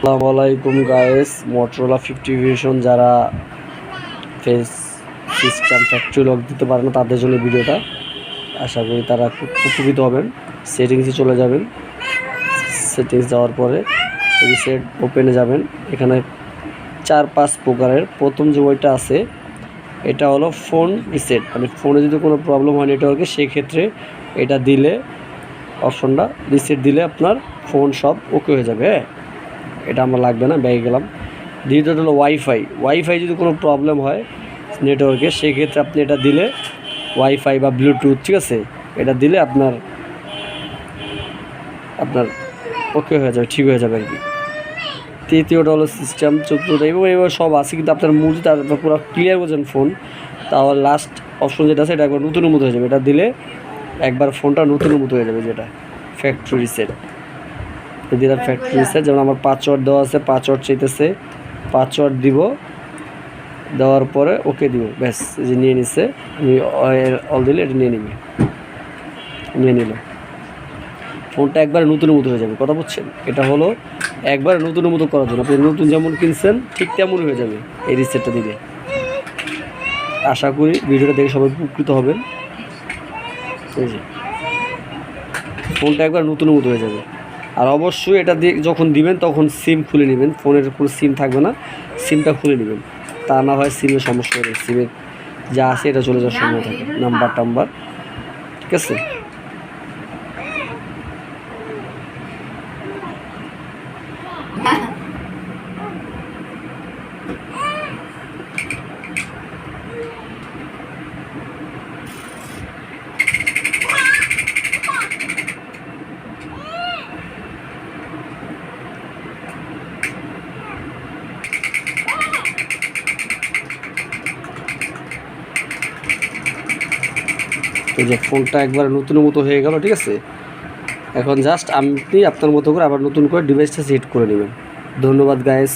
আসসালামু আলাইকুম guys, Motorola 50 version যারা ফেস সিস্টেম ফ্যাক্টরি লক দিতে পারে না তাদের জন্য ভিডিওটা। আশা করি তারা খুব উপকৃত হবেন। সেটিংসে চলে যাবেন, সেটিংস যাওয়ার পরে রিসেট ওপেনে যাবেন। এখানে 4-5 প্রকারের প্রথম যে বইটা আছে এটা হলো ফোন রিসেট, মানে ফোনে যদি কোনো প্রবলেম হয় নেটওয়ার্কে সেক্ষেত্রে এটা দিলে, অপশনটা রিসেট দিলে আপনার ফোন সব ওকে হয়ে যাবে। হ্যাঁ, এটা আমার লাগবে না, ব্যাগে গেলাম। দ্বিতীয়ত হলো ওয়াইফাই যদি কোনো প্রবলেম হয় নেটওয়ার্কে সেক্ষেত্রে আপনি এটা দিলে ওয়াইফাই বা ব্লুটুথ, ঠিক আছে, এটা দিলে আপনার ওকে হয়ে যাবে, ঠিক হয়ে যাবে আর কি। তৃতীয়টা হলো সিস্টেম, চতুর্থ এইভাবে সব আছে, কিন্তু আপনার মূল যদি আপনার পুরো ক্লিয়ার করছেন ফোন, তাহলে লাস্ট অপশন যেটা আছে এটা একবার নতুনের মতো হয়ে যাবে। এটা দিলে একবার ফোনটা নতুনের মতো হয়ে যাবে, যেটা ফ্যাক্টরি রিসেট। দিলাম ফ্যাক্টরি রিসেট। যেমন আমার পাসওয়ার্ড দেওয়া আছে, পাসওয়ার্ড চাইতেছে, পাসওয়ার্ড দিব, দেওয়ার পরে ওকে দিব, ব্যাস যে নিয়ে নিচ্ছে। আমি অল দিলে এটা নিয়ে নিল, ফোনটা একবার নতুনের মতো হয়ে যাবে। কথা বুঝছেন? এটা হলো একবার নতুনের মতো করার জন্য। আপনি নতুন যেমন কিনছেন ঠিক তেমনই হয়ে যাবে এই রিসেটটা দিলে। আশা করি ভিডিওটা দেখে সবাই উপকৃত হবেন। এই যে ফোনটা একবার নতুনের মতো হয়ে যাবে। আর অবশ্যই এটা দিয়ে যখন দিবেন তখন সিম খুলে নেবেন, ফোনের কোনো সিম থাকবে না, সিমটা খুলে নেবেন। তা না হয় সিমের সমস্যা হবে, সিমের যা আছে এটা চলে যাওয়ার সময় থাকে, নাম্বার, ঠিক আছে। এই যে ফোনটা একবার নতুনের মতো হয়ে গেল, ঠিক আছে। এখন জাস্ট আপনি আপনার মতো করে আবার নতুন করে ডিভাইসটা সেট করে নেবেন। ধন্যবাদ গাইস।